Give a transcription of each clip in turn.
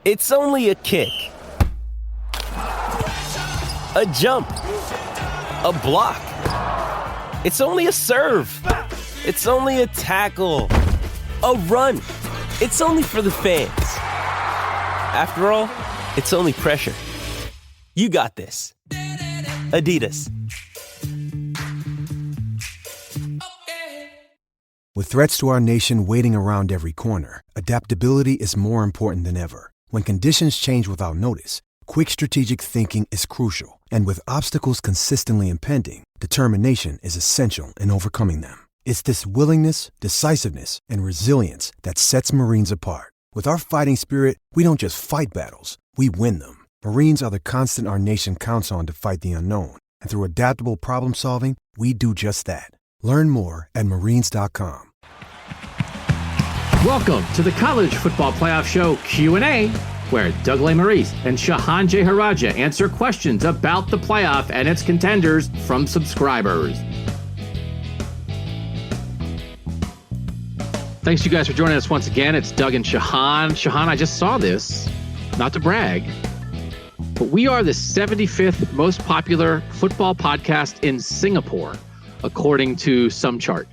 It's only a kick, a jump, a block. It's only a serve. It's only a tackle, a run. It's only for the fans. After all, it's only pressure. You got this. Adidas. With threats to our nation waiting around every corner, adaptability is more important than ever. When conditions change without notice, quick strategic thinking is crucial. And with obstacles consistently impending, determination is essential in overcoming them. It's this willingness, decisiveness, and resilience that sets Marines apart. With our fighting spirit, we don't just fight battles, we win them. Marines are the constant our nation counts on to fight the unknown. And through adaptable problem solving, we do just that. Learn more at Marines.com. Welcome to the College Football Playoff Show Q&A, where Doug Lesmerises and Shehan Jeyarajah answer questions about the playoff and its contenders from subscribers. Thanks, you guys, for joining us once again. It's Doug and Shehan. Shehan, I just saw this, not to brag, but we are the 75th most popular football podcast in Singapore, according to some chart.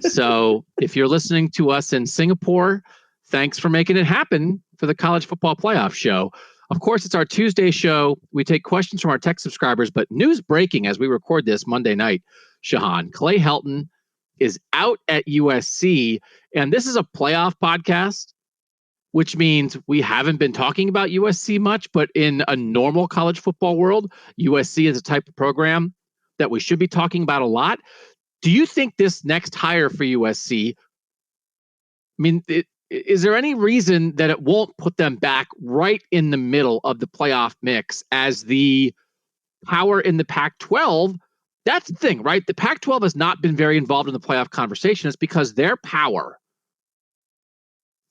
So if you're listening to us in Singapore, thanks for making it happen for the College Football Playoff Show. Of course, it's our Tuesday show. We take questions from our tech subscribers, but news breaking as we record this Monday night, Shehan, Clay Helton is out at USC, and this is a playoff podcast, which means we haven't been talking about USC much, but in a normal college football world, USC is a type of program that we should be talking about a lot. Do you think this next hire for USC, is there any reason that it won't put them back right in the middle of the playoff mix as the power in the Pac-12? That's the thing, right? The Pac-12 has not been very involved in the playoff conversation. It's because their power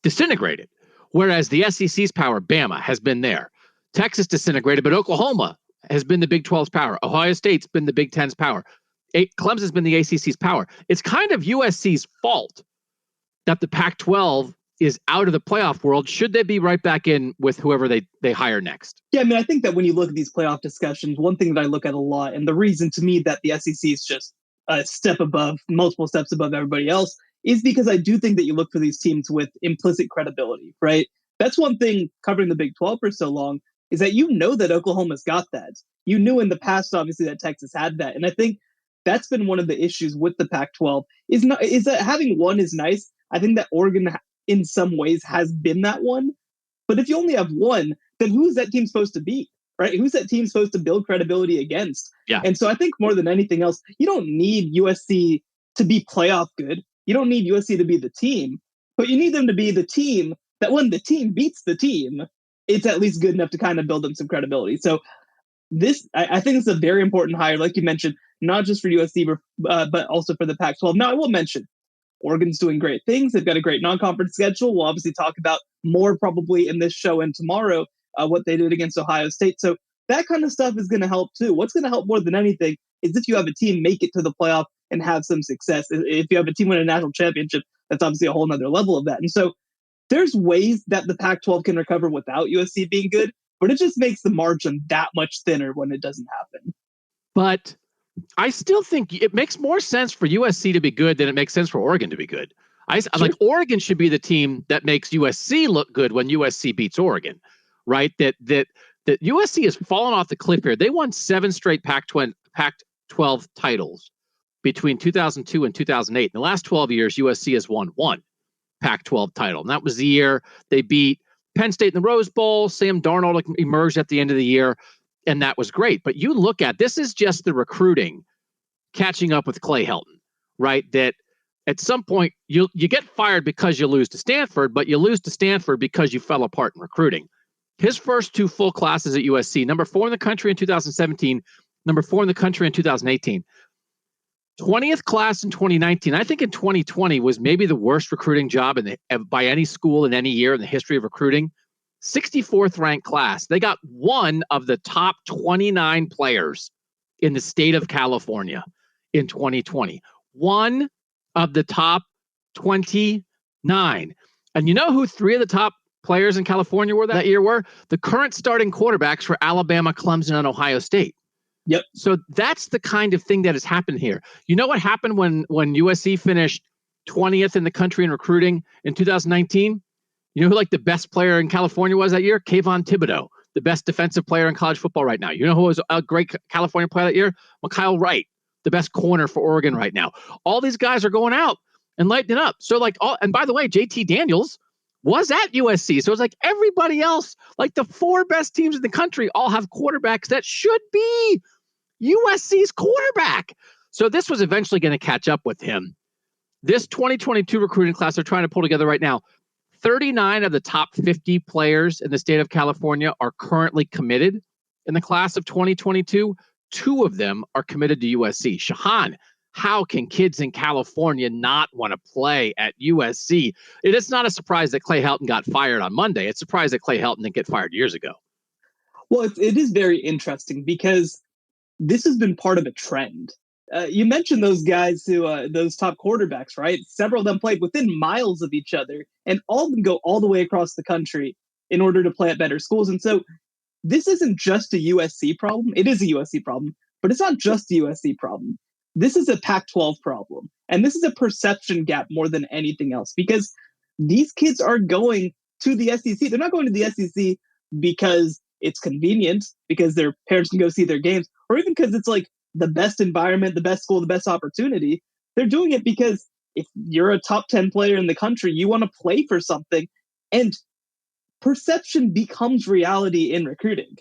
disintegrated, whereas the SEC's power, Bama, has been there. Texas disintegrated, but Oklahoma has been the Big 12's power. Ohio State's been the Big 10's power. Clemson's been the ACC's power. It's kind of USC's fault that the Pac-12 is out of the playoff world. Should they be right back in with whoever they hire next? Yeah, I think that when you look at these playoff discussions, one thing that I look at a lot, and the reason to me that the SEC is just a step above, multiple steps above everybody else, is because I do think that you look for these teams with implicit credibility, right? That's one thing covering the Big 12 for so long, is that you know that Oklahoma's got that. You knew in the past, obviously, that Texas had that. And I think that's been one of the issues with the Pac-12 is that having one is nice. I think that Oregon in some ways has been that one. But if you only have one, then who's that team supposed to beat, right? Who's that team supposed to build credibility against? Yeah. And so I think more than anything else, you don't need USC to be playoff good. You don't need USC to be the team, but you need them to be the team that when the team beats the team, it's at least good enough to kind of build them some credibility. So I think it's a very important hire, like you mentioned, not just for USC, but also for the Pac-12. Now, I will mention, Oregon's doing great things. They've got a great non-conference schedule. We'll obviously talk about more probably in this show and tomorrow what they did against Ohio State. So that kind of stuff is going to help too. What's going to help more than anything is if you have a team make it to the playoff and have some success. If you have a team win a national championship, that's obviously a whole nother level of that. And so there's ways that the Pac-12 can recover without USC being good, but it just makes the margin that much thinner when it doesn't happen. But I still think it makes more sense for USC to be good than it makes sense for Oregon to be good. I'm like, Oregon should be the team that makes USC look good when USC beats Oregon, right? That USC has fallen off the cliff here. They won 7 straight Pac-12 titles between 2002 and 2008. In the last 12 years, USC has won 1 Pac-12 title. And that was the year they beat Penn State in the Rose Bowl. Sam Darnold emerged at the end of the year, and that was great. But you look at, this is just the recruiting catching up with Clay Helton, right? That at some point you get fired because you lose to Stanford, but you lose to Stanford because you fell apart in recruiting. His first 2 full classes at USC, number 4 in the country in 2017, number 4 in the country in 2018. 20th class in 2019. I think in 2020 was maybe the worst recruiting job by any school in any year in the history of recruiting. 64th ranked class. They got 1 of the top 29 players in the state of California in 2020. 1 of the top 29. And you know who 3 of the top players in California were that year were the current starting quarterbacks for Alabama, Clemson, and Ohio State. Yep. So that's the kind of thing that has happened here. You know what happened when USC finished 20th in the country in recruiting in 2019? You know who like the best player in California was that year? Kayvon Thibodeau, the best defensive player in college football right now. You know who was a great California player that year? Mykal Wright, the best corner for Oregon right now. All these guys are going out and lighting it up. So and by the way, JT Daniels was at USC. So it's like everybody else, like the 4 best teams in the country all have quarterbacks that should be USC's quarterback. So this was eventually going to catch up with him. This 2022 recruiting class they're trying to pull together right now, 39 of the top 50 players in the state of California are currently committed in the class of 2022. 2 of them are committed to USC. Shehan, how can kids in California not want to play at USC? It is not a surprise that Clay Helton got fired on Monday. It's a surprise that Clay Helton didn't get fired years ago. Well, it is very interesting because this has been part of a trend. You mentioned those guys those top quarterbacks, right? Several of them played within miles of each other, and all of them go all the way across the country in order to play at better schools. And so this isn't just a USC problem. It is a USC problem, but it's not just a USC problem. This is a Pac-12 problem. And this is a perception gap more than anything else, because these kids are going to the SEC. They're not going to the SEC because it's convenient, because their parents can go see their games, or even because it's like the best environment, the best school, the best opportunity. They're doing it because if you're a top 10 player in the country, you want to play for something. And perception becomes reality in recruiting.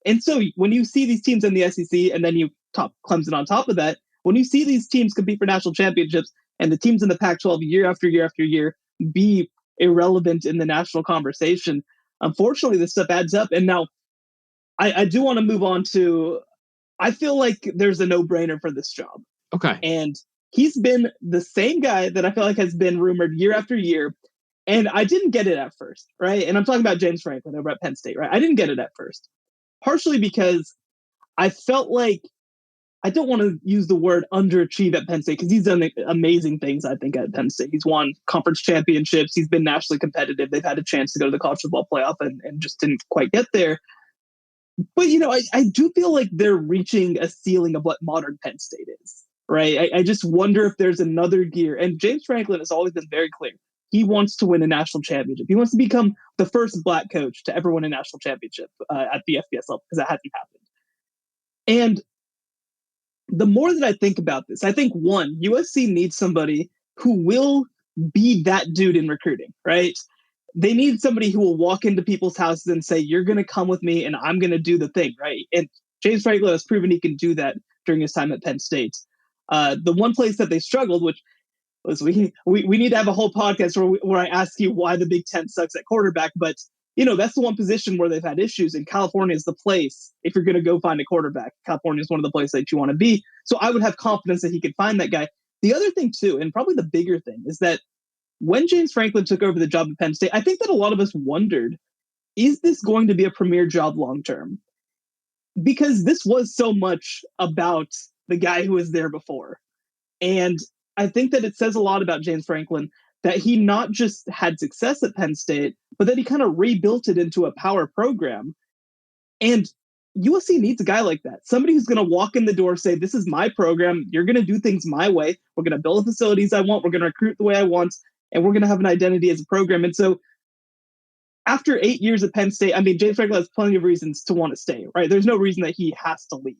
And so when you see these teams in the SEC, and then you top Clemson on top of that, when you see these teams compete for national championships and the teams in the Pac-12 year after year after year be irrelevant in the national conversation, unfortunately, this stuff adds up. And now I do want to move on to, I feel like there's a no-brainer for this job. Okay. And he's been the same guy that I feel like has been rumored year after year. And I didn't get it at first, right? And I'm talking about James Franklin over at Penn State, right? I didn't get it at first. Partially because I felt like, I don't want to use the word underachieve at Penn State, because he's done amazing things, I think, at Penn State. He's won conference championships. He's been nationally competitive. They've had a chance to go to the college football playoff and just didn't quite get there. But, I do feel like they're reaching a ceiling of what modern Penn State is, right? I just wonder if there's another gear. And James Franklin has always been very clear. He wants to win a national championship. He wants to become the first Black coach to ever win a national championship at the FBS level, because that hasn't happened. And the more that I think about this, I think, one, USC needs somebody who will be that dude in recruiting, right? They need somebody who will walk into people's houses and say, you're going to come with me and I'm going to do the thing, right? And James Franklin has proven he can do that during his time at Penn State. The one place that they struggled, which was we need to have a whole podcast where I ask you why the Big Ten sucks at quarterback, but that's the one position where they've had issues, and California is the place. If you're going to go find a quarterback, California is one of the places that you want to be. So I would have confidence that he could find that guy. The other thing too, and probably the bigger thing, is that when James Franklin took over the job at Penn State, I think that a lot of us wondered, is this going to be a premier job long-term? Because this was so much about the guy who was there before. And I think that it says a lot about James Franklin that he not just had success at Penn State, but that he kind of rebuilt it into a power program. And USC needs a guy like that. Somebody who's going to walk in the door, say, this is my program. You're going to do things my way. We're going to build the facilities I want. We're going to recruit the way I want. And we're going to have an identity as a program. And so after 8 years at Penn State, James Franklin has plenty of reasons to want to stay, right? There's no reason that he has to leave.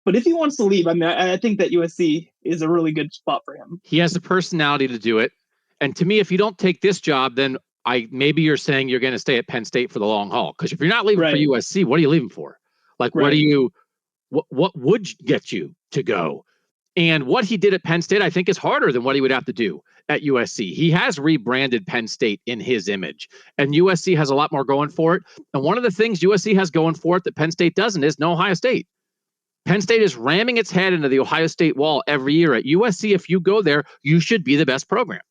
But if he wants to leave, I think that USC is a really good spot for him. He has the personality to do it. And to me, if you don't take this job, then maybe you're saying you're going to stay at Penn State for the long haul. Because if you're not leaving for USC, what are you leaving for? Like, what would get you to go? And what he did at Penn State, I think, is harder than what he would have to do at USC. He has rebranded Penn State in his image, and USC has a lot more going for it. And one of the things USC has going for it that Penn State doesn't is no Ohio State. Penn State is ramming its head into the Ohio State wall every year. At USC, if you go there, you should be the best program.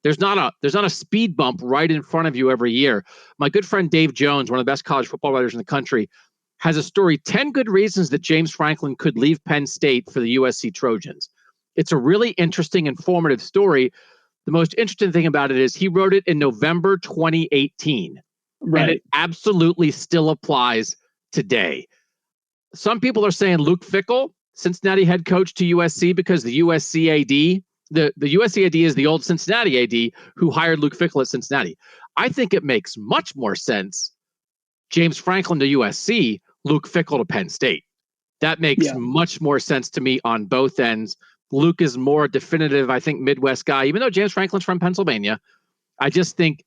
There's not a speed bump right in front of you every year. My good friend Dave Jones, one of the best college football writers in the country, has a story, 10 good reasons that James Franklin could leave Penn State for the USC Trojans. It's a really interesting, informative story. The most interesting thing about it is he wrote it in November 2018. Right. And it absolutely still applies today. Some people are saying Luke Fickell, Cincinnati head coach to USC, because the USC AD, the USC AD is the old Cincinnati AD who hired Luke Fickell at Cincinnati. I think it makes much more sense. James Franklin to USC, Luke Fickell to Penn State. That makes much more sense to me on both ends. Luke is more definitive, I think, Midwest guy, even though James Franklin's from Pennsylvania. I just think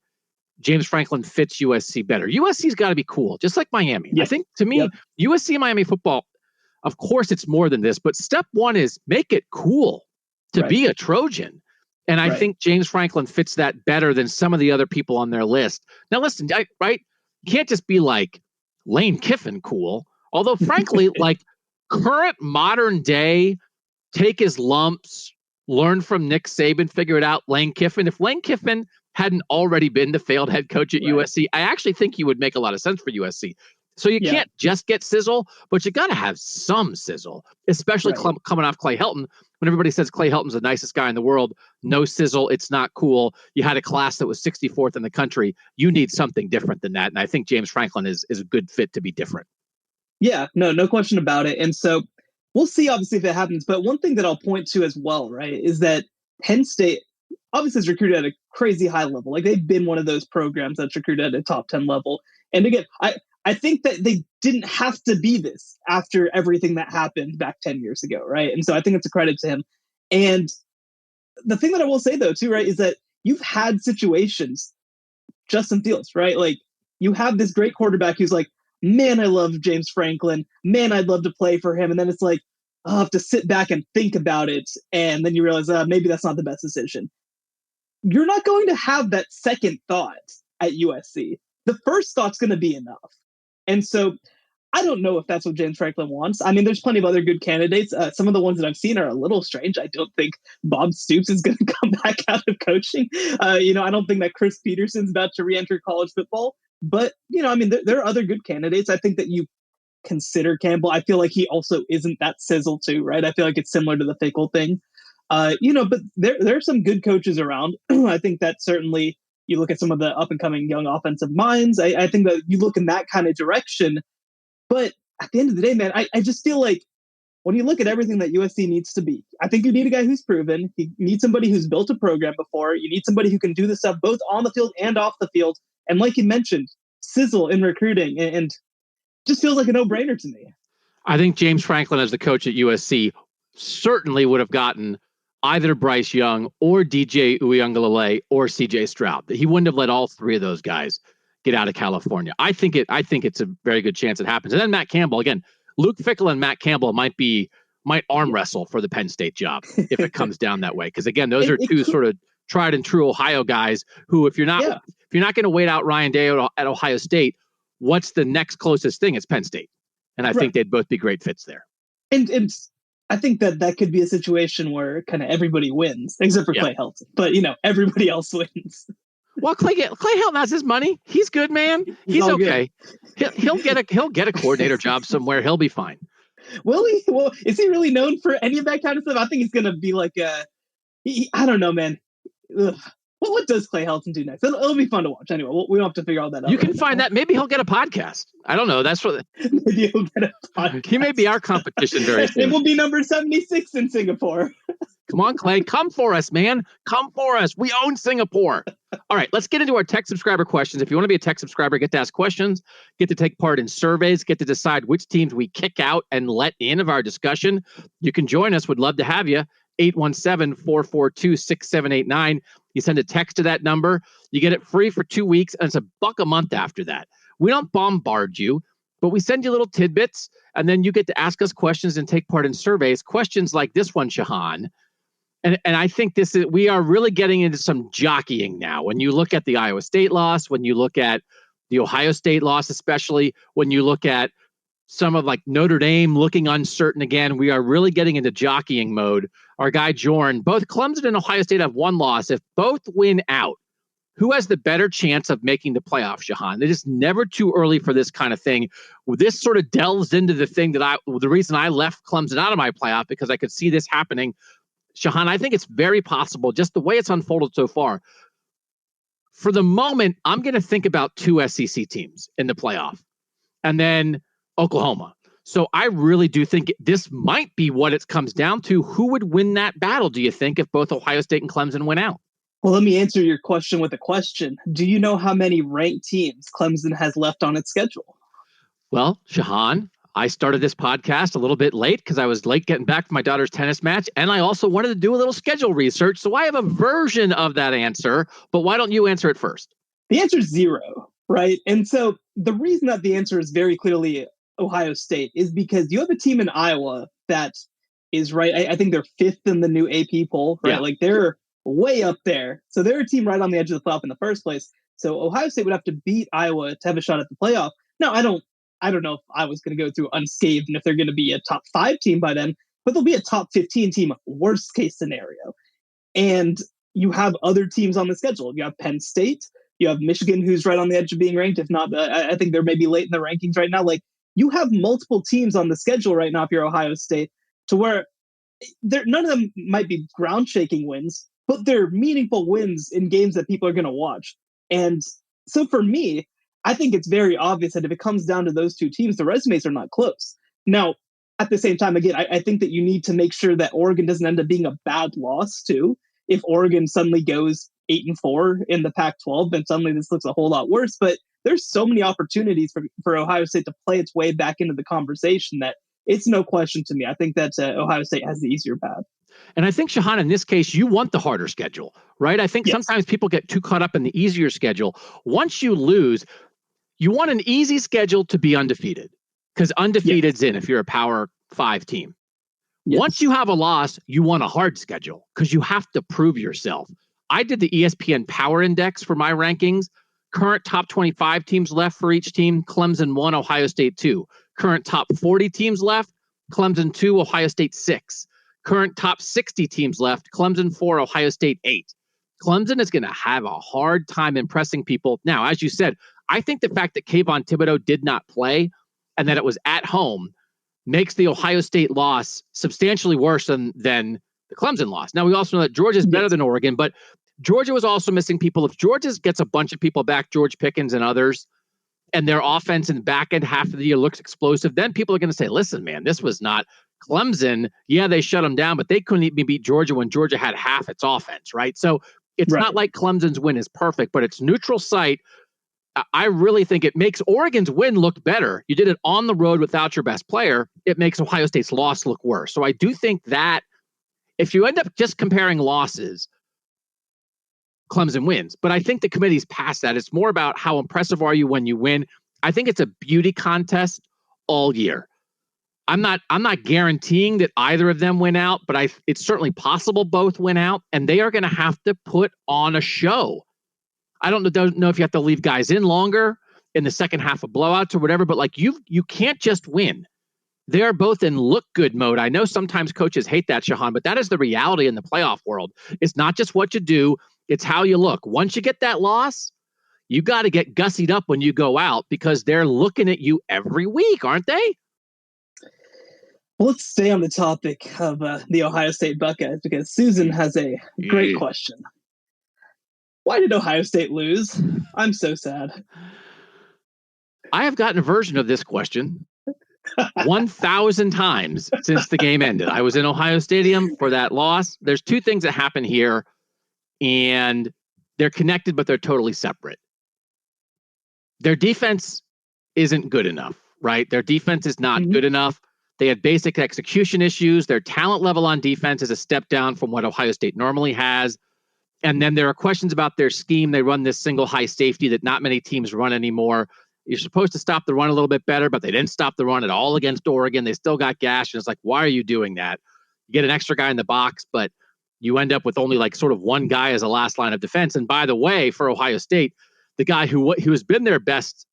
James Franklin fits USC better. USC's got to be cool, just like Miami. I think, to me, USC and Miami football, of course, it's more than this, but step one is make it cool to be a Trojan. And I think James Franklin fits that better than some of the other people on their list. Now, listen, you can't just be like Lane Kiffin cool. Although, frankly, like current modern day, take his lumps, learn from Nick Saban, figure it out, Lane Kiffin. If Lane Kiffin hadn't already been the failed head coach at USC, I actually think he would make a lot of sense for USC. So you can't just get sizzle, but you got to have some sizzle, especially coming off Clay Helton. When everybody says Clay Helton's the nicest guy in the world, no sizzle, it's not cool. You had a class that was 64th in the country. You need something different than that. And I think James Franklin is a good fit to be different. Yeah, no question about it. And so we'll see, obviously, if it happens. But one thing that I'll point to as well, right, is that Penn State obviously is recruited at a crazy high level. Like, they've been one of those programs that's recruited at a top 10 level. And again, I think that they didn't have to be this after everything that happened back 10 years ago, right? And so I think it's a credit to him. And the thing that I will say, though, too, right, is that you've had situations, Justin Fields, right? Like, you have this great quarterback who's like, man, I love James Franklin. Man, I'd love to play for him. And then it's like, I'll have to sit back and think about it. And then you realize, maybe that's not the best decision. You're not going to have that second thought at USC. The first thought's going to be enough. And so I don't know if that's what James Franklin wants. I mean, there's plenty of other good candidates. Some of the ones that I've seen are a little strange. I don't think Bob Stoops is going to come back out of coaching. I don't think that Chris Peterson's about to re-enter college football. But, I mean, there are other good candidates. I think that you consider Campbell. I feel like he also isn't that sizzle too, right? I feel like it's similar to the Fickell thing. But there are some good coaches around. I think that certainly you look at some of the up-and-coming young offensive minds. I think that you look in that kind of direction. But at the end of the day, man, I just feel like when you look at everything that USC needs to be, I think you need a guy who's proven. You need somebody who's built a program before. You need somebody who can do this stuff both on the field and off the field. And like you mentioned, sizzle in recruiting. And just feels like a no-brainer to me. I think James Franklin, as the coach at USC, certainly would have gotten either Bryce Young or DJ Uiagalelei or CJ Stroud. He wouldn't have let all three of those guys get out of California. I think it's a very good chance it happens. And then Matt Campbell, again, Luke Fickell and Matt Campbell might arm wrestle for the Penn State job if it comes down that way. Because again, those are two sort of tried and true Ohio guys who, if you're not going to wait out Ryan Day at Ohio State, what's the next closest thing? It's Penn State. And I think they'd both be great fits there. And I think that could be a situation where kind of everybody wins, except for Clay Helton. But, everybody else wins. Well, Clay Helton has his money. He's good, man. He's okay. He'll get a coordinator job somewhere. He'll be fine. Will he? Well, is he really known for any of that kind of stuff? I think he's going to be like I don't know, man. Ugh. What does Clay Helton do next? It'll be fun to watch. Anyway, we don't have to figure all that out. You can find that. Maybe he'll get a podcast. I don't know. That's what. Maybe he'll get a podcast. He may be our competition very soon. It will be number 76 in Singapore. Come on, Clay. Come for us, man. Come for us. We own Singapore. All right, let's get into our tech subscriber questions. If you want to be a tech subscriber, get to ask questions, get to take part in surveys, get to decide which teams we kick out and let in of our discussion. You can join us. Would love to have you. 817-442-6789. You send a text to that number. You get it free for 2 weeks, and it's $1 a month after that. We don't bombard you, but we send you little tidbits, and then you get to ask us questions and take part in surveys. Questions like this one, Shehan. And I think we are really getting into some jockeying now. When you look at the Iowa State loss, when you look at the Ohio State loss, especially when you look at some of like Notre Dame looking uncertain again, we are really getting into jockeying mode. Our guy Jorn, both Clemson and Ohio State have one loss. If both win out, who has the better chance of making the playoffs, Shehan? It is never too early for this kind of thing. This sort of delves into the thing the reason I left Clemson out of my playoff, because I could see this happening. Shehan, I think it's very possible, just the way it's unfolded so far, For the moment, I'm going to think about 2 SEC teams in the playoff and then Oklahoma. So I really do think this might be what it comes down to. Who would win that battle, do you think, if both Ohio State and Clemson went out? Well, let me answer your question with a question. Do you know how many ranked teams Clemson has left on its schedule? Well, Shehan, I started this podcast a little bit late because I was late getting back from my daughter's tennis match, and I also wanted to do a little schedule research, so I have a version of that answer, but why don't you answer it first? The answer is 0, right? And so the reason that the answer is very clearly Ohio State is because you have a team in Iowa that is right. I think they're 5th in the new AP poll, right? Yeah. Like they're way up there. So they're a team right on the edge of the playoff in the first place. So Ohio State would have to beat Iowa to have a shot at the playoff. Now, I don't know if I was going to go through unscathed and if they're going to be a top 5 team by then, but they'll be a top 15 team, worst case scenario. And you have other teams on the schedule. You have Penn State, you have Michigan, who's right on the edge of being ranked. If not, I think they're maybe late in the rankings right now. Like, you have multiple teams on the schedule right now if you're Ohio State, to where none of them might be ground-shaking wins, but they're meaningful wins in games that people are going to watch. And so for me, I think it's very obvious that if it comes down to those 2 teams, the resumes are not close. Now, at the same time, again, I think that you need to make sure that Oregon doesn't end up being a bad loss, too. If Oregon suddenly goes 8-4 in the Pac-12, then suddenly this looks a whole lot worse. But there's so many opportunities for Ohio State to play its way back into the conversation that it's no question to me. I think that Ohio State has the easier path. And I think, Shehan, in this case, you want the harder schedule, right? I think sometimes people get too caught up in the easier schedule. Once you lose, you want an easy schedule to be undefeated, because undefeated's in if you're a Power 5 team. Yes. Once you have a loss, you want a hard schedule because you have to prove yourself. I did the ESPN Power Index for my rankings. Current top 25 teams left for each team, Clemson 1, Ohio State 2. Current top 40 teams left, Clemson 2, Ohio State 6. Current top 60 teams left, Clemson 4, Ohio State 8. Clemson is going to have a hard time impressing people. Now, as you said, I think the fact that Kayvon Thibodeau did not play and that it was at home makes the Ohio State loss substantially worse than the Clemson loss. Now, we also know that Georgia is better than Oregon, but Georgia was also missing people. If Georgia gets a bunch of people back, George Pickens and others, and their offense in the back end half of the year looks explosive, then people are going to say, listen, man, this was not Clemson. Yeah, they shut them down, but they couldn't even beat Georgia when Georgia had half its offense, right? So it's not like Clemson's win is perfect, but it's neutral site. I really think it makes Oregon's win look better. You did it on the road without your best player. It makes Ohio State's loss look worse. So I do think that if you end up just comparing losses, Clemson wins. But I think the committee's past that. It's more about how impressive are you when you win. I think it's a beauty contest all year. I'm not guaranteeing that either of them win out, but it's certainly possible both win out, and they are going to have to put on a show. I don't know if you have to leave guys in longer in the second half of blowouts or whatever, but like you can't just win. They're both in look good mode. I know sometimes coaches hate that, Shehan, but that is the reality in the playoff world. It's not just what you do, it's how you look. Once you get that loss, you got to get gussied up when you go out because they're looking at you every week, aren't they? Well, let's stay on the topic of the Ohio State Buckeyes because Susan has a great question. Why did Ohio State lose? I'm so sad. I have gotten a version of this question 1,000 times since the game ended. I was in Ohio Stadium for that loss. There's 2 things that happen here, and they're connected, but they're totally separate. Their defense isn't good enough, right? Their defense is not good enough. They had basic execution issues. Their talent level on defense is a step down from what Ohio State normally has. And then there are questions about their scheme. They run this single high safety that not many teams run anymore. You're supposed to stop the run a little bit better, but they didn't stop the run at all against Oregon. They still got gashed. And it's like, why are you doing that? You get an extra guy in the box, but you end up with only like sort of one guy as a last line of defense. And by the way, for Ohio State, the guy who has been their best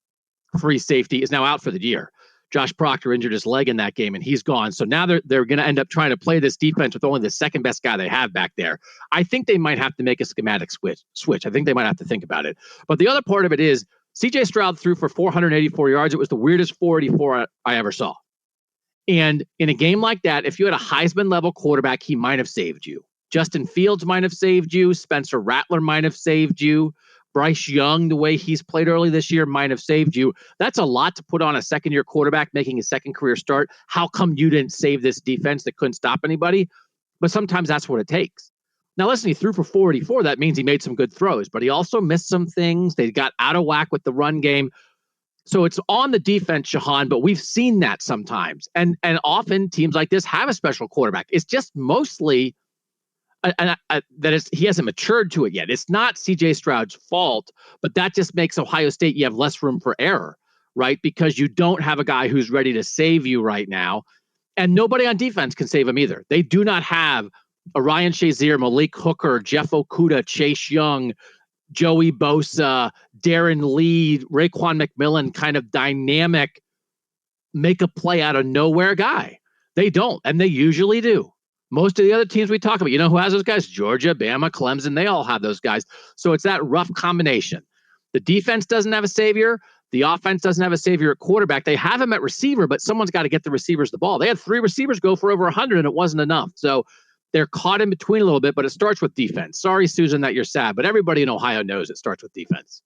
free safety is now out for the year. Josh Proctor injured his leg in that game, and he's gone. So now they're going to end up trying to play this defense with only the second best guy they have back there. I think they might have to make a schematic switch. I think they might have to think about it. But the other part of it is C.J. Stroud threw for 484 yards. It was the weirdest 484 I ever saw. And in a game like that, if you had a Heisman-level quarterback, he might have saved you. Justin Fields might have saved you. Spencer Rattler might have saved you. Bryce Young, the way he's played early this year, might have saved you. That's a lot to put on a second-year quarterback making his second career start. How come you didn't save this defense that couldn't stop anybody? But sometimes that's what it takes. Now, listen, he threw for 484. That means he made some good throws, but he also missed some things. They got out of whack with the run game. So it's on the defense, Shehan, but we've seen that sometimes. And often teams like this have a special quarterback. It's just mostly he hasn't matured to it yet. It's not CJ Stroud's fault, but that just makes Ohio State, you have less room for error, right? Because you don't have a guy who's ready to save you right now. And nobody on defense can save him either. They do not have a Ryan Shazier, Malik Hooker, Jeff Okudah, Chase Young, Joey Bosa, Darren Lee, Raekwon McMillan kind of dynamic, make a play out of nowhere guy. They don't, and they usually do. Most of the other teams we talk about, you know who has those guys? Georgia, Bama, Clemson, they all have those guys. So it's that rough combination. The defense doesn't have a savior. The offense doesn't have a savior at quarterback. They have him at receiver, but someone's got to get the receivers the ball. They had 3 receivers go for over 100, and it wasn't enough. So they're caught in between a little bit, but it starts with defense. Sorry, Susan, that you're sad, but everybody in Ohio knows it starts with defense.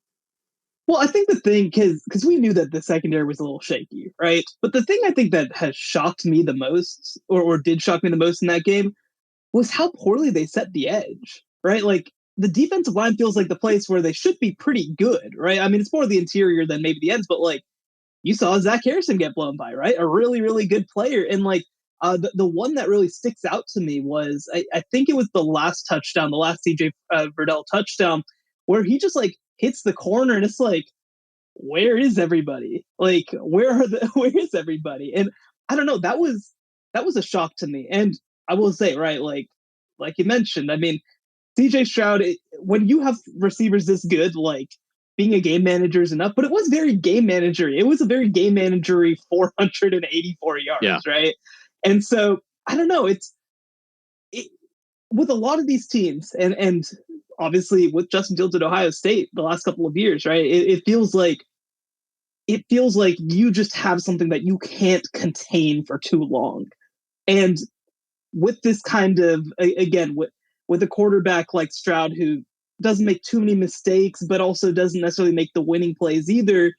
Well, I think the thing, because we knew that the secondary was a little shaky, right? But the thing I think that has shocked me the most, or did shock me the most in that game, was how poorly they set the edge, right? Like, the defensive line feels like the place where they should be pretty good, right? I mean, it's more the interior than maybe the ends, but like, you saw Zach Harrison get blown by, right? A really, really good player. And like, the one that really sticks out to me was, I think it was the last touchdown, the last CJ Verdell touchdown, where he just like hits the corner and it's like, where is everybody? Like, where is everybody? And I don't know, that was a shock to me. And I will say, right, like you mentioned, I mean, CJ Stroud, when you have receivers this good, like, being a game manager is enough, but it was very game managery. It was a very game managery 484 yards, right? And so, I don't know, it's with a lot of these teams, and obviously with Justin Fields at Ohio State the last couple of years, right? It feels like you just have something that you can't contain for too long. And with this kind of, again, with a quarterback like Stroud who doesn't make too many mistakes, but also doesn't necessarily make the winning plays either,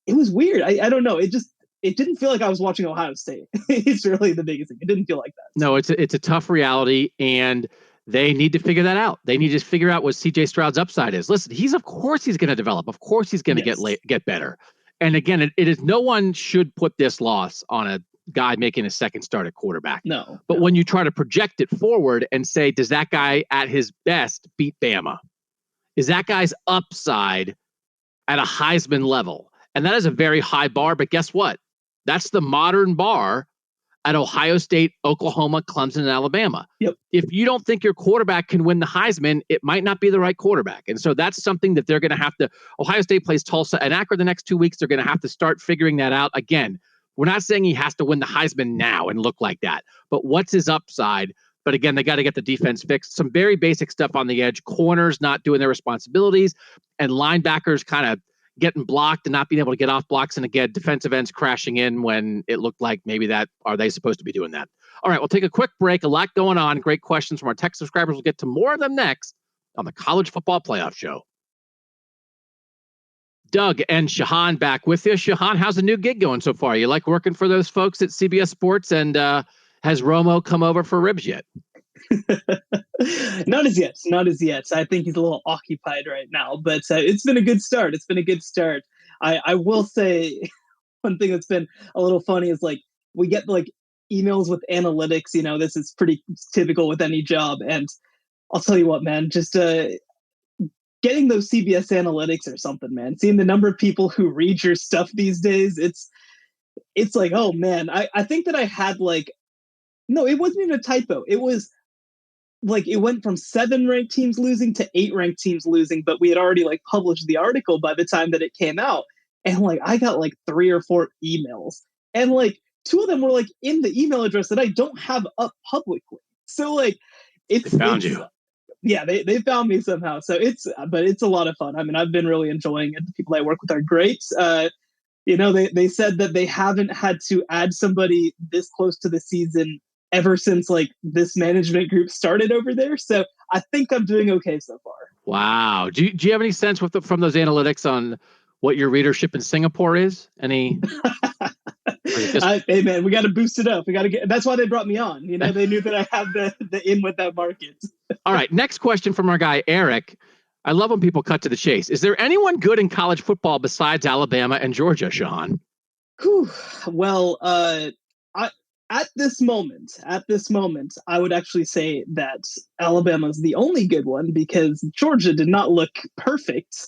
it was weird. I don't know. It didn't feel like I was watching Ohio State. It's really the biggest thing. It didn't feel like that. No, it's a tough reality, and they need to figure that out. They need to figure out what CJ Stroud's upside is. Listen, of course he's going to develop. Of course he's going to get better. And again, it is, no one should put this loss on a guy making a second start at quarterback. But when you try to project it forward and say, does that guy at his best beat Bama? Is that guy's upside at a Heisman level? And that is a very high bar, but guess what? That's the modern bar at Ohio State, Oklahoma, Clemson, and Alabama. Yep. If you don't think your quarterback can win the Heisman, it might not be the right quarterback. And so that's something that they're going to have to, Ohio State plays Tulsa and Akron the next 2 weeks. They're going to have to start figuring that out. Again, we're not saying he has to win the Heisman now and look like that, but what's his upside? But again, they got to get the defense fixed. Some very basic stuff on the edge, corners not doing their responsibilities, and linebackers kind of getting blocked and not being able to get off blocks. And again, defensive ends crashing in when it looked like maybe are they supposed to be doing that? All right, we'll take a quick break. A lot going on. Great questions from our tech subscribers. We'll get to more of them next on the College Football Playoff Show. Doug and Shehan back with you. Shehan, how's the new gig going so far? You like working for those folks at CBS Sports? And has Romo come over for ribs yet? Not as yet. I think he's a little occupied right now, but it's been a good start. I will say one thing that's been a little funny is like we get like emails with analytics. You know, this is pretty typical with any job. And I'll tell you what, man, just getting those CBS analytics or something, man. Seeing the number of people who read your stuff these days, it's like, oh man, I think that I had like, no, it wasn't even a typo. It was like it went from 7 ranked teams losing to 8 ranked teams losing, but we had already like published the article by the time that it came out. And like I got like 3 or 4 emails, and like 2 of them were like in the email address that I don't have up publicly. So like They found you. Yeah, they found me somehow. So it's a lot of fun. I mean, I've been really enjoying it. The people I work with are great. You know, they said that they haven't had to add somebody this close to the season ever since like this management group started over there. So I think I'm doing okay so far. Wow. Do you have any sense from those analytics on what your readership in Singapore is? Any? Hey man, we got to boost it up. We got to get. That's why they brought me on. You know, they knew that I have the in with that market. All right. Next question from our guy Eric. I love when people cut to the chase. Is there anyone good in college football besides Alabama and Georgia, Shehan? Well, at this moment, I would actually say that Alabama's the only good one because Georgia did not look perfect.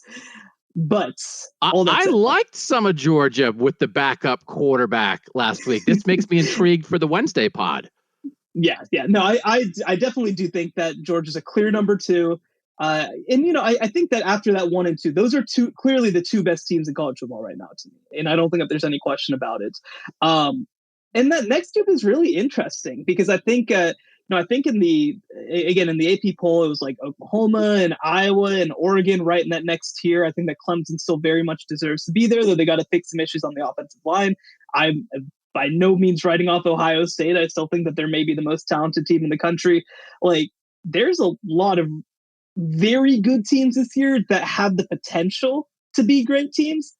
But I liked some of Georgia with the backup quarterback last week. This makes me intrigued for the Wednesday pod. Yeah. No, I definitely do think that Georgia's a clear number 2. And, you know, I think that after that 1 and 2, those are clearly the 2 best teams in college football right now to me. And I don't think that there's any question about it. And that next group is really interesting because I think, I think in the AP poll, it was like Oklahoma and Iowa and Oregon right in that next tier. I think that Clemson still very much deserves to be there, though they got to fix some issues on the offensive line. I'm by no means writing off Ohio State. I still think that they're maybe the most talented team in the country. Like, there's a lot of very good teams this year that have the potential to be great teams,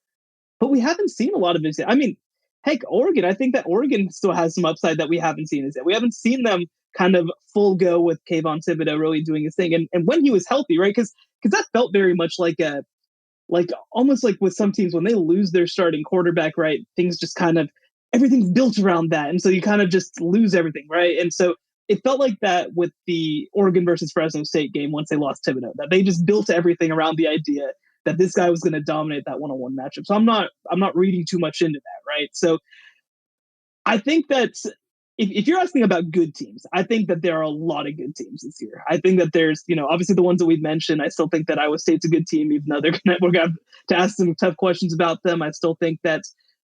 but we haven't seen a lot of it. I mean, heck, Oregon, I think that Oregon still has some upside that we haven't seen yet. We haven't seen them kind of full go with Kayvon Thibodeau really doing his thing. And when he was healthy, right? Because that felt very much like almost like with some teams when they lose their starting quarterback, right? Things just kind of, everything's built around that. And so you kind of just lose everything, right? And so it felt like that with the Oregon versus Fresno State game once they lost Thibodeau, that they just built everything around the idea that this guy was going to dominate that one-on-one matchup. So I'm not reading too much into that, right? So I think that if you're asking about good teams, I think that there are a lot of good teams this year. I think that there's, obviously the ones that we've mentioned. I still think that Iowa State's a good team, even though we're going to ask some tough questions about them. I still think that,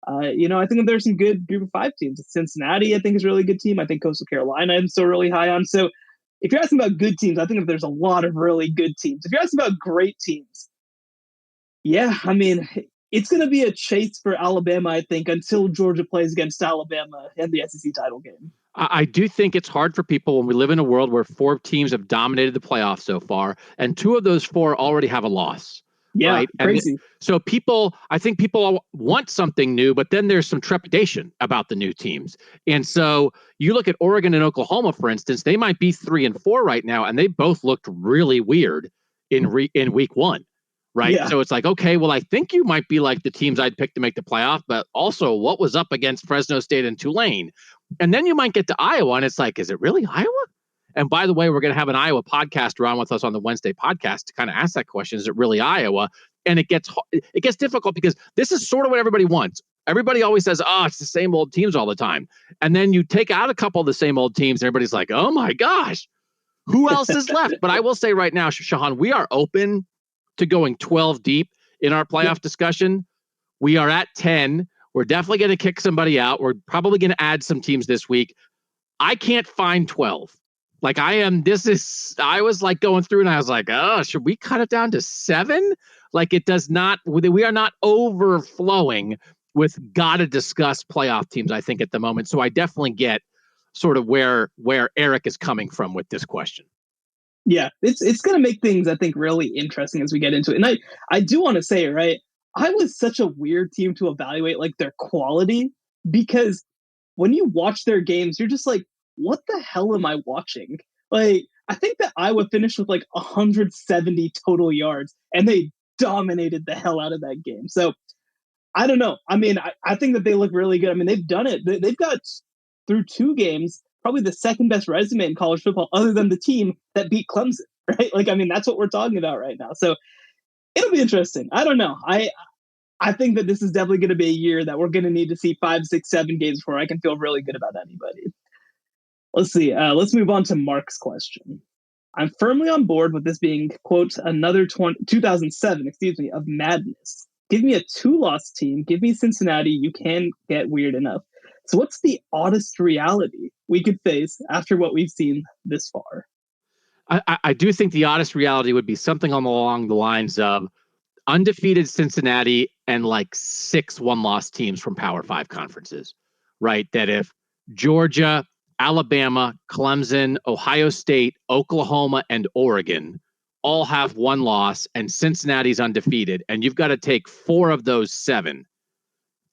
I think that there's some good group of 5 teams. Cincinnati, I think, is a really good team. I think Coastal Carolina, I'm still really high on. So if you're asking about good teams, I think that there's a lot of really good teams. If you're asking about great teams, yeah, I mean, it's going to be a chase for Alabama, I think, until Georgia plays against Alabama in the SEC title game. I do think it's hard for people when we live in a world where 4 teams have dominated the playoffs so far, and 2 of those 4 already have a loss. Yeah, right? Crazy. So I think people want something new, but then there's some trepidation about the new teams. And so you look at Oregon and Oklahoma, for instance, they might be 3 and 4 right now, and they both looked really weird in week 1. Right. Yeah. So it's like, okay, well, I think you might be like the teams I'd pick to make the playoff, but also what was up against Fresno State and Tulane? And then you might get to Iowa and it's like, is it really Iowa? And by the way, we're going to have an Iowa podcaster on with us on the Wednesday podcast to kind of ask that question. Is it really Iowa? And it gets difficult because this is sort of what everybody wants. Everybody always says, it's the same old teams all the time. And then you take out a couple of the same old teams and everybody's like, oh my gosh, who else is left? But I will say right now, Shehan, we are open to going 12 deep in our playoff discussion. We are at 10. We're definitely going to kick somebody out. We're probably going to add some teams this week. I can't find 12. Like I was like going through and I was like, should we cut it down to 7? Like we are not overflowing with gotta discuss playoff teams, I think, at the moment. So I definitely get sort of where Eric is coming from with this question. Yeah, it's going to make things, I think, really interesting as we get into it. And I do want to say, right, I was such a weird team to evaluate, like, their quality, because when you watch their games, you're just like, what the hell am I watching? Like, I think that Iowa finished with, like, 170 total yards, and they dominated the hell out of that game. So, I don't know. I mean, I think that they look really good. I mean, they've done it. They've got, through 2 games, probably the second best resume in college football other than the team that beat Clemson, right? Like, I mean, that's what we're talking about right now. So it'll be interesting. I don't know. I think that this is definitely going to be a year that we're going to need to see 5, 6, 7 games before I can feel really good about anybody. Let's see. Let's move on to Mark's question. I'm firmly on board with this being, quote, another 2007, of madness. Give me a 2-loss team. Give me Cincinnati. You can get weird enough. So what's the oddest reality we could face after what we've seen this far? I do think the oddest reality would be something along the lines of undefeated Cincinnati and like 6 1-loss teams from Power 5 conferences, right? That if Georgia, Alabama, Clemson, Ohio State, Oklahoma, and Oregon all have one loss and Cincinnati's undefeated, and you've got to take 4 of those 7,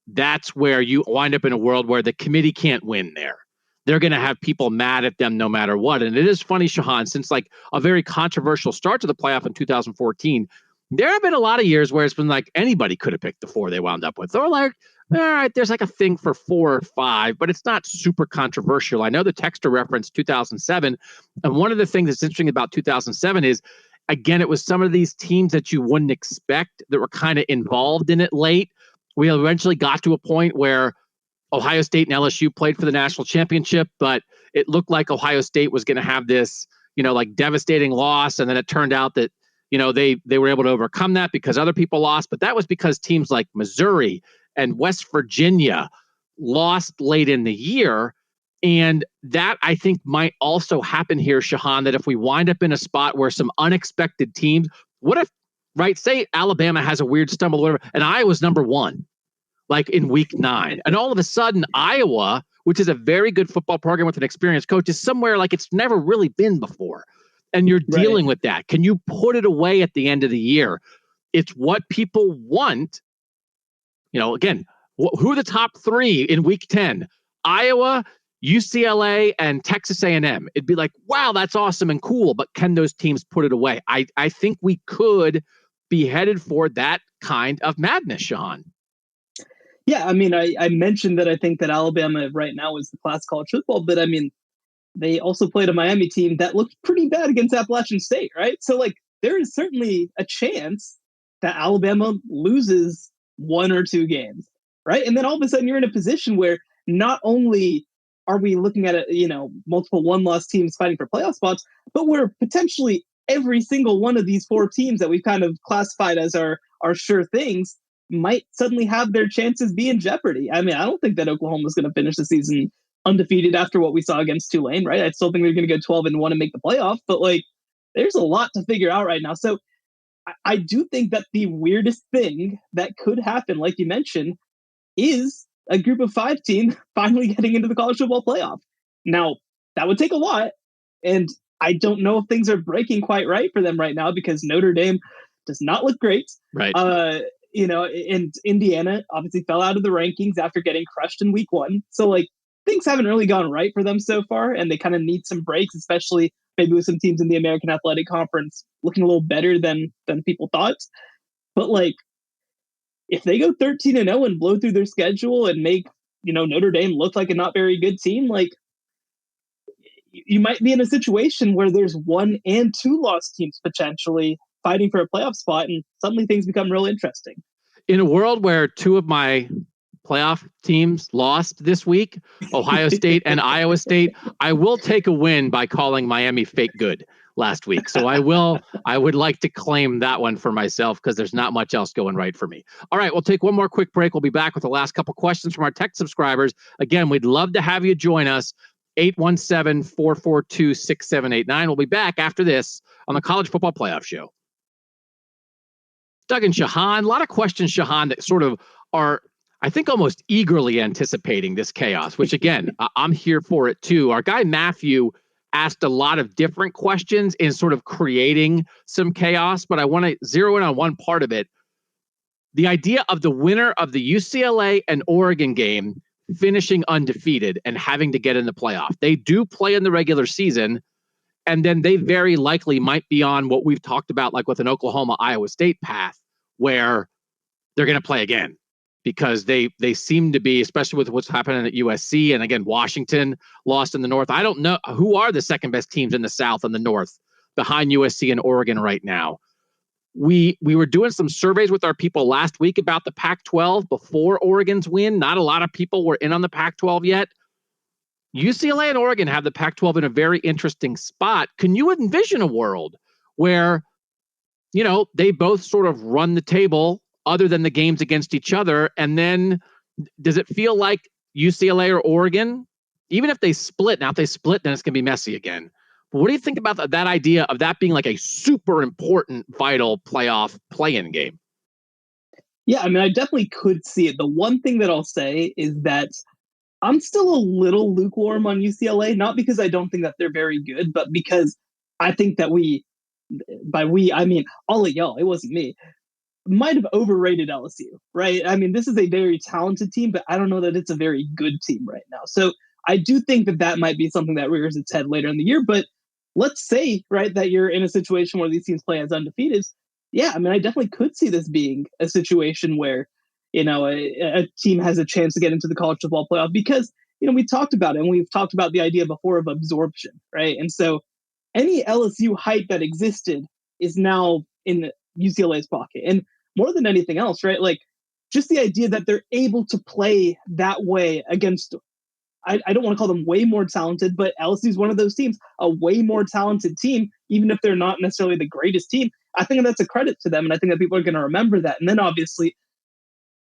that's where you wind up in a world where the committee can't win there. They're going to have people mad at them no matter what. And it is funny, Shehan, since like a very controversial start to the playoff in 2014, there have been a lot of years where it's been like anybody could have picked the 4 they wound up with. Or like, all right, there's like a thing for 4 or 5, but it's not super controversial. I know the texter referenced 2007. And one of the things that's interesting about 2007 is, again, it was some of these teams that you wouldn't expect that were kind of involved in it late. We eventually got to a point where Ohio State and LSU played for the national championship, but it looked like Ohio State was going to have this, like devastating loss. And then it turned out that, they were able to overcome that because other people lost. But that was because teams like Missouri and West Virginia lost late in the year. And that, I think, might also happen here, Shehan, that if we wind up in a spot where some unexpected teams, what if, right, say Alabama has a weird stumble or whatever, and Iowa's number 1. Like in week 9. And all of a sudden, Iowa, which is a very good football program with an experienced coach, is somewhere like it's never really been before. And you're dealing with that. Can you put it away at the end of the year? It's what people want. Again, who are the top 3 in week 10? Iowa, UCLA, and Texas A&M. It'd be like, wow, that's awesome and cool. But can those teams put it away? I think we could be headed for that kind of madness, Shehan. Yeah, I mean, I mentioned that I think that Alabama right now is the class college football, but I mean, they also played a Miami team that looked pretty bad against Appalachian State, right? So, like, there is certainly a chance that Alabama loses 1 or 2 games, right? And then all of a sudden you're in a position where not only are we looking at, multiple one-loss teams fighting for playoff spots, but we're potentially every single one of these 4 teams that we've kind of classified as our sure things might suddenly have their chances be in jeopardy. I mean, I don't think that Oklahoma's going to finish the season undefeated after what we saw against Tulane, right? I still think they're going to go 12-1 and make the playoff, but like, there's a lot to figure out right now. So I do think that the weirdest thing that could happen, like you mentioned, is a group of 5 team finally getting into the college football playoff. Now, that would take a lot, and I don't know if things are breaking quite right for them right now because Notre Dame does not look great. Right. And Indiana obviously fell out of the rankings after getting crushed in week 1. So, like, things haven't really gone right for them so far, and they kind of need some breaks, especially maybe with some teams in the American Athletic Conference looking a little better than people thought. But, like, if they go 13-0 and blow through their schedule and make, Notre Dame look like a not very good team, like, you might be in a situation where there's 1 and 2 loss teams potentially fighting for a playoff spot, and suddenly things become real interesting. In a world where 2 of my playoff teams lost this week, Ohio State and Iowa State, I will take a win by calling Miami fake good last week. So I would like to claim that one for myself because there's not much else going right for me. All right, we'll take one more quick break. We'll be back with the last couple questions from our tech subscribers. Again, we'd love to have you join us. 817-442-6789. We'll be back after this on the College Football Playoff Show. Doug and Shehan, a lot of questions, Shehan, that sort of are, I think, almost eagerly anticipating this chaos, which, again, I'm here for it too. Our guy Matthew asked a lot of different questions in sort of creating some chaos, but I want to zero in on one part of it. The idea of the winner of the UCLA and Oregon game finishing undefeated and having to get in the playoff. They do play in the regular season, and then they very likely might be on what we've talked about, like with an Oklahoma-Iowa State path, where they're going to play again because they seem to be, especially with what's happening at USC. And again, Washington lost in the North. I don't know who are the second best teams in the South and the North behind USC and Oregon right now. We were doing some surveys with our people last week about the Pac-12 before Oregon's win. Not a lot of people were in on the Pac-12 yet. UCLA and Oregon have the Pac-12 in a very interesting spot. Can you envision a world where, they both sort of run the table other than the games against each other? And then does it feel like UCLA or Oregon, even if they split, now if they split, then it's going to be messy again. But what do you think about that idea of that being like a super important, vital playoff play-in game? Yeah, I mean, I definitely could see it. The one thing that I'll say is that I'm still a little lukewarm on UCLA, not because I don't think that they're very good, but because I think that we by we, I mean all of y'all, it wasn't me, might have overrated LSU, right? I mean, this is a very talented team, but I don't know that it's a very good team right now. So I do think that might be something that rears its head later in the year. But let's say, right, that you're in a situation where these teams play as undefeated. Yeah, I mean, I definitely could see this being a situation where, a team has a chance to get into the college football playoff because, we talked about it, and we've talked about the idea before of absorption, right? And so any LSU hype that existed is now in UCLA's pocket. And more than anything else, right? Like just the idea that they're able to play that way against, I don't want to call them way more talented, but LSU is one of those teams, a way more talented team, even if they're not necessarily the greatest team. I think that's a credit to them. And I think that people are going to remember that. And then obviously,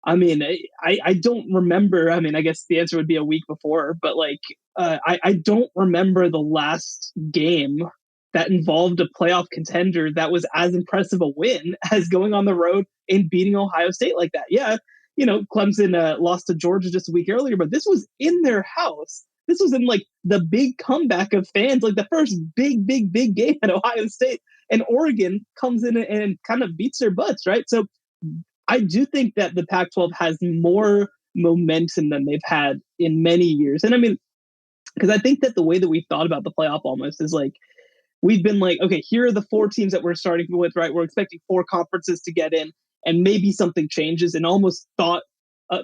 I mean, I don't remember. I mean, I guess the answer would be a week before, but I don't remember the last game that involved a playoff contender that was as impressive a win as going on the road and beating Ohio State like that. Yeah, Clemson lost to Georgia just a week earlier, but this was in their house. This was in the big comeback of fans, the first big game at Ohio State, and Oregon comes in and kind of beats their butts, right? So I do think that the Pac-12 has more momentum than they've had in many years. And I mean, because I think that the way that we've thought about the playoff almost is we've been okay, here are the 4 teams that we're starting with, right? We're expecting 4 conferences to get in, and maybe something changes, and almost thought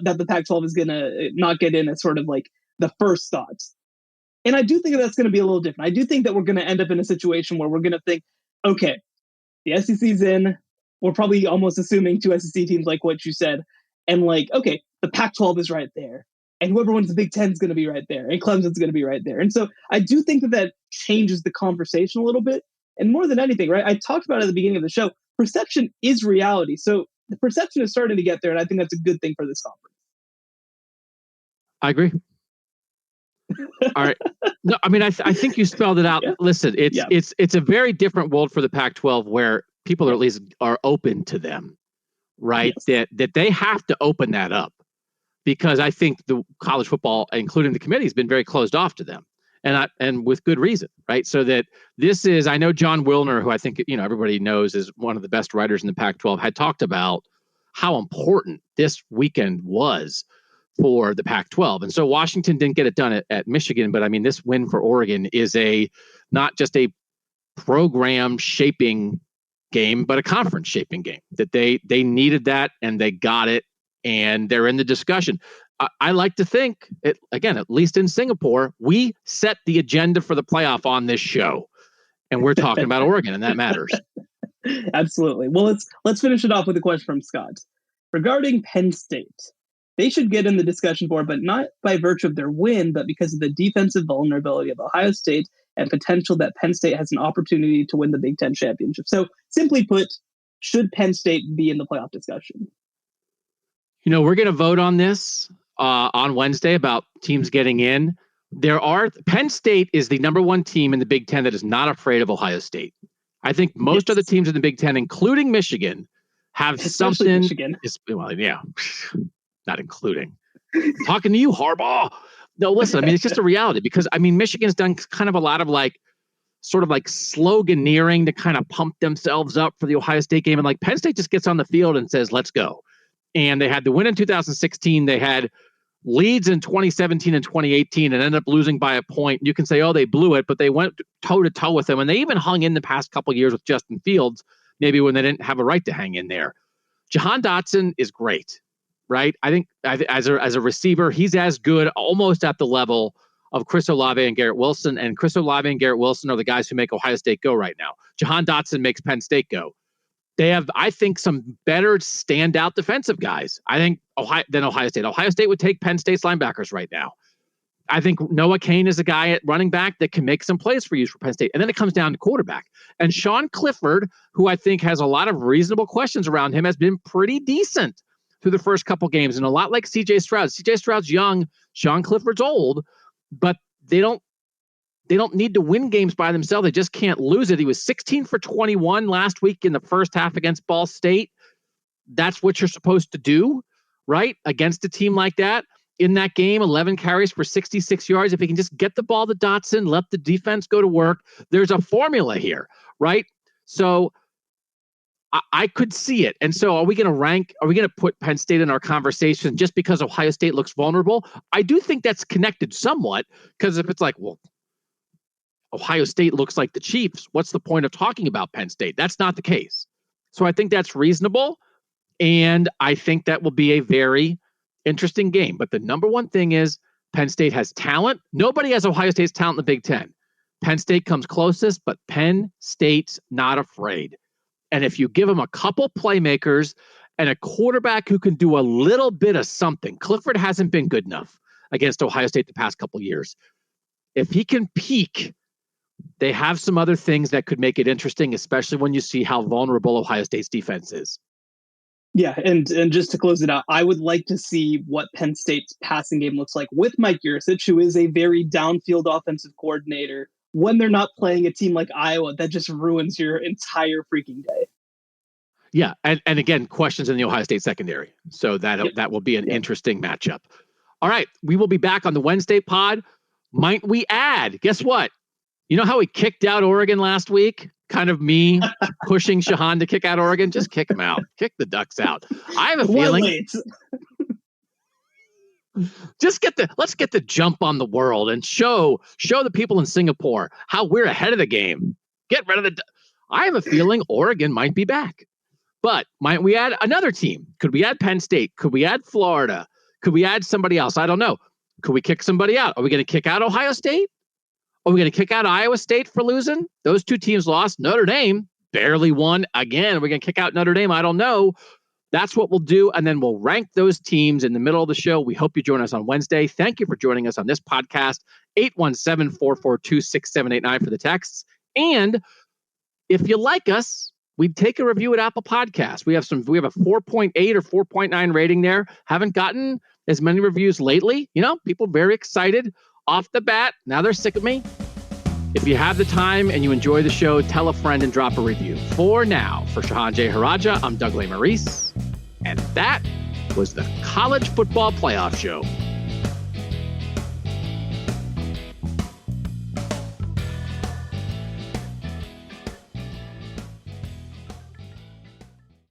that the Pac-12 is going to not get in as sort of the first thoughts. And I do think that's going to be a little different. I do think that we're going to end up in a situation where we're going to think, okay, the SEC's in. We're probably almost assuming 2 SEC teams like what you said. And okay, the Pac-12 is right there. And whoever wins the Big Ten is going to be right there. And Clemson's going to be right there. And so I do think that changes the conversation a little bit. And more than anything, right, I talked about it at the beginning of the show, perception is reality. So the perception is starting to get there. And I think that's a good thing for this conference. I agree. All right. No, I mean, I think you spelled it out. Yeah. Listen, it's a very different world for the Pac-12 where people at least are open to them, right? Yes. That they have to open that up, because I think the college football, including the committee, has been very closed off to them, and with good reason, right? So that this is, I know John Wilner, who I think everybody knows is one of the best writers in the Pac-12, had talked about how important this weekend was for the Pac-12. And so Washington didn't get it done at Michigan, but I mean, this win for Oregon is not just a program shaping game, but a conference shaping game, that they needed that and they got it, and they're in the discussion. I like to think, again, at least in Singapore, we set the agenda for the playoff on this show, and we're talking about Oregon, and that matters. Absolutely. Well, let's finish it off with a question from Scott regarding Penn State. They should get in the discussion board, but not by virtue of their win, but because of the defensive vulnerability of Ohio State and potential that Penn State has an opportunity to win the Big Ten championship. So simply put, should Penn State be in the playoff discussion? We're going to vote on this on Wednesday about teams getting in. Penn State is the number 1 team in the Big Ten that is not afraid of Ohio State. I think most other teams in the Big Ten, including Michigan, have especially something. Michigan. Well, yeah. Not including. Talking to you, Harbaugh. No, listen, I mean, it's just a reality, because I mean, Michigan's done kind of a lot of sort of sloganeering to kind of pump themselves up for the Ohio State game. And Penn State just gets on the field and says, let's go. And they had the win in 2016. They had leads in 2017 and 2018 and ended up losing by a point. You can say, oh, they blew it, but they went toe to toe with them. And they even hung in the past couple of years with Justin Fields, maybe when they didn't have a right to hang in there. Jahan Dotson is great. Right. I think as a receiver, he's as good, almost at the level of Chris Olave and Garrett Wilson. And Chris Olave and Garrett Wilson are the guys who make Ohio State go right now. Jahan Dotson makes Penn State go. They have, I think, some better standout defensive guys. I think than Ohio State. Ohio State would take Penn State's linebackers right now. I think Noah Cain is a guy at running back that can make some plays for you for Penn State. And then it comes down to quarterback. And Sean Clifford, who I think has a lot of reasonable questions around him, has been pretty decent through the first couple games, and a lot like C.J. Stroud. C.J. Stroud's young, Sean Clifford's old, but they don't need to win games by themselves. They just can't lose it. He was 16 for 21 last week in the first half against Ball State. That's what you're supposed to do, right? Against a team like that. In that game, 11 carries for 66 yards. If he can just get the ball to Dotson, let the defense go to work, there's a formula here, right? So I could see it. And so are we going to put Penn State in our conversation just because Ohio State looks vulnerable? I do think that's connected somewhat, because if it's like, well, Ohio State looks like the Chiefs, what's the point of talking about Penn State? That's not the case. So I think that's reasonable. And I think that will be a very interesting game. But the number one thing is Penn State has talent. Nobody has Ohio State's talent in the Big Ten. Penn State comes closest, but Penn State's not afraid. And if you give them a couple playmakers and a quarterback who can do a little bit of something, Clifford hasn't been good enough against Ohio State the past couple years. If he can peak, they have some other things that could make it interesting, especially when you see how vulnerable Ohio State's defense is. Yeah, and just to close it out, I would like to see what Penn State's passing game looks like with Mike Yurcich, who is a very downfield offensive coordinator, when they're not playing a team like Iowa that just ruins your entire freaking day. Yeah, and again, questions in the Ohio State secondary. So that will be an interesting matchup. All right, we will be back on the Wednesday pod. Might we add, guess what? You know how we kicked out Oregon last week? Kind of me pushing Shehan to kick out Oregon. Just kick him out. Kick the Ducks out. I have a feeling. Let's get the jump on the world and show the people in Singapore how we're ahead of the game. Get rid of I have a feeling Oregon might be back. But might we add another team? Could we add Penn State? Could we add Florida? Could we add somebody else? I don't know. Could we kick somebody out? Are we going to kick out Ohio State? Are we going to kick out Iowa State for losing? Those two teams lost. Notre Dame barely won again. Are we going to kick out Notre Dame? I don't know. That's what we'll do. And then we'll rank those teams in the middle of the show. We hope you join us on Wednesday. Thank you for joining us on this podcast. 817-442-6789 for the texts. And if you like us, we'd take a review at Apple Podcasts. We have a 4.8 or 4.9 rating there. Haven't gotten as many reviews lately. You know, people very excited off the bat. Now they're sick of me. If you have the time and you enjoy the show, tell a friend and drop a review. For now, for Shehan Jeyarajah, I'm Doug Lesmerises, and that was the College Football Playoff Show.